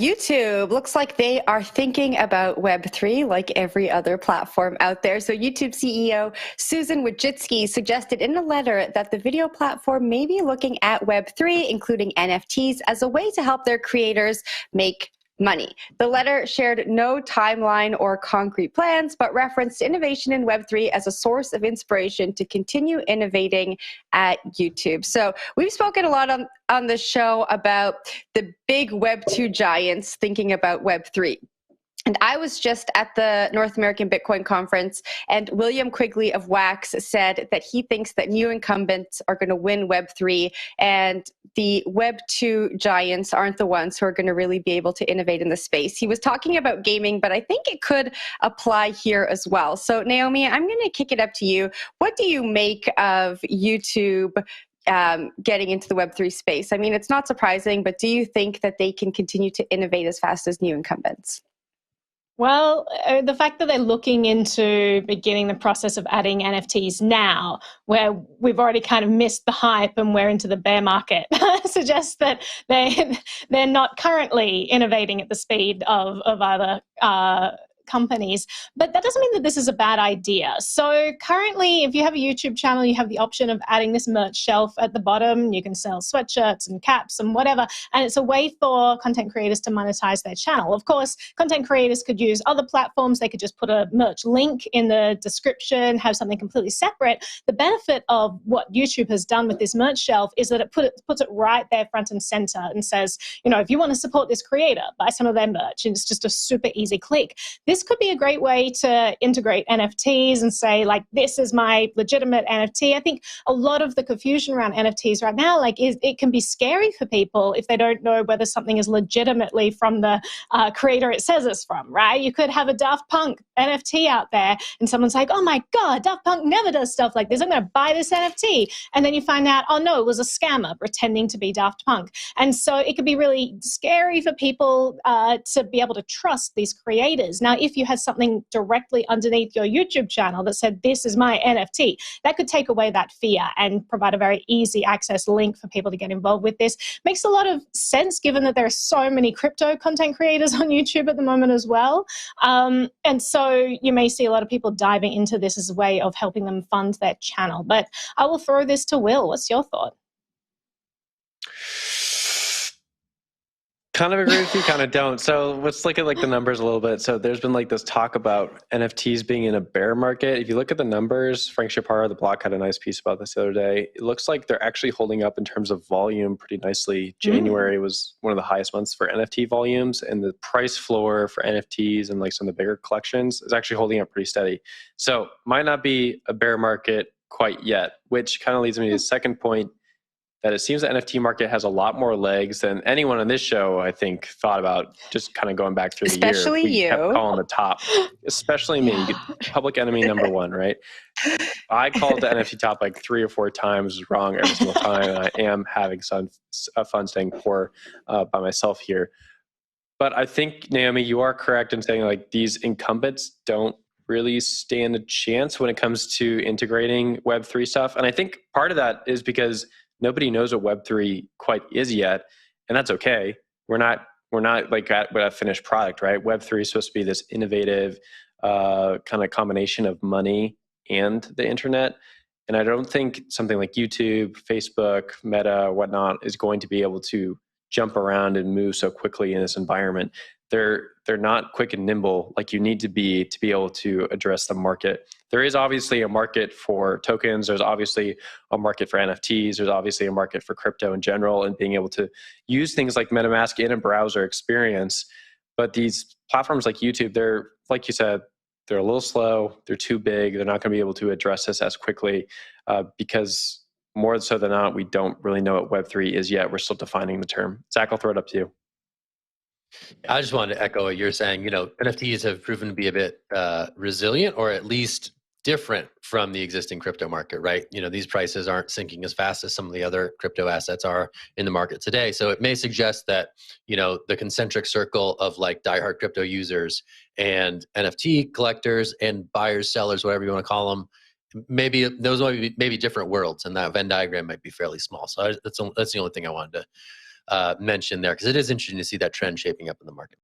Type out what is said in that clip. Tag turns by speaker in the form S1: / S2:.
S1: YouTube looks like they are thinking about Web3 like every other platform out there. So YouTube CEO Susan Wojcicki suggested in a letter that the video platform may be looking at Web3, including NFTs, as a way to help their creators make money. The letter shared no timeline or concrete plans, but referenced innovation in Web3 as a source of inspiration to continue innovating at YouTube. So we've spoken a lot on the show about the big Web2 giants thinking about Web3. And I was just at the North American Bitcoin Conference, and William Quigley of Wax said that he thinks that new incumbents are going to win Web3, and the Web2 giants aren't the ones who are going to really be able to innovate in the space. He was talking about gaming, but I think it could apply here as well. So Naomi, I'm going to kick it up to you. What do you make of YouTube getting into the Web3 space? I mean, it's not surprising, but do you think that they can continue to innovate as fast as new incumbents?
S2: Well, the fact that they're looking into beginning the process of adding NFTs now, where we've already kind of missed the hype and we're into the bear market, suggests that they're not currently innovating at the speed of other companies. But that doesn't mean that this is a bad idea. So currently, if you have a YouTube channel, you have the option of adding this merch shelf at the bottom. You can sell sweatshirts and caps and whatever. And it's a way for content creators to monetize their channel. Of course, content creators could use other platforms. They could just put a merch link in the description, have something completely separate. The benefit of what YouTube has done with this merch shelf is that it puts it right there front and center and says, you know, if you want to support this creator, buy some of their merch. And it's just a super easy click. This could be a great way to integrate NFTs and say, like, this is my legitimate NFT. I think a lot of the confusion around NFTs right now, it can be scary for people if they don't know whether something is legitimately from the creator it says it's from, right? You could have a Daft Punk NFT out there and someone's like, oh my God, Daft Punk never does stuff like this. I'm going to buy this NFT. And then you find out, oh no, it was a scammer pretending to be Daft Punk. And so it could be really scary for people to be able to trust these creators. Now, if you had something directly underneath your YouTube channel that said, this is my NFT, that could take away that fear and provide a very easy access link for people to get involved with this. Makes a lot of sense given that there are so many crypto content creators on YouTube at the moment as well. And so you may see a lot of people diving into this as a way of helping them fund their channel. But I will throw this to Will. What's your thought?
S3: Kind of agree with you, kind of don't. So let's look at like the numbers a little bit. So there's been like this talk about NFTs being in a bear market. If you look at the numbers, Frank Chaparro, the blog, had a nice piece about this the other day. It looks like they're actually holding up in terms of volume pretty nicely. January was one of the highest months for NFT volumes, and the price floor for NFTs and like some of the bigger collections is actually holding up pretty steady. So might not be a bear market quite yet, which kind of leads me to the second point, that it seems the NFT market has a lot more legs than anyone on this show, I think, thought about, just kind of going back through the year.
S1: Especially you.
S3: Kept calling the top. Especially me. Public enemy number one, right? I called the NFT top like 3 or 4 times wrong every single time, and I am having some fun staying poor by myself here. But I think, Naomi, you are correct in saying like these incumbents don't really stand a chance when it comes to integrating Web3 stuff. And I think part of that is because nobody knows what Web3 quite is yet, and that's okay. We're not like at a finished product, right? Web3 is supposed to be this innovative kind of combination of money and the internet. And I don't think something like YouTube, Facebook, Meta, whatnot is going to be able to jump around and move so quickly in this environment. They're not quick and nimble like you need to be able to address the market. There is obviously a market for tokens. There's obviously a market for NFTs. There's obviously a market for crypto in general and being able to use things like MetaMask in a browser experience. But these platforms like YouTube, they're, like you said, they're a little slow. They're too big. They're not going to be able to address this as quickly because more so than not, we don't really know what Web3 is yet. We're still defining the term. Zach, I'll throw it up to you.
S4: I just wanted to echo what you're saying. You know, NFTs have proven to be a bit resilient, or at least different from the existing crypto market, right? You know, these prices aren't sinking as fast as some of the other crypto assets are in the market today. So it may suggest that, you know, the concentric circle of like diehard crypto users and NFT collectors and buyers, sellers, whatever you want to call them, maybe those might be maybe different worlds, and that Venn diagram might be fairly small. So that's the only thing I wanted mention there, because it is interesting to see that trend shaping up in the market.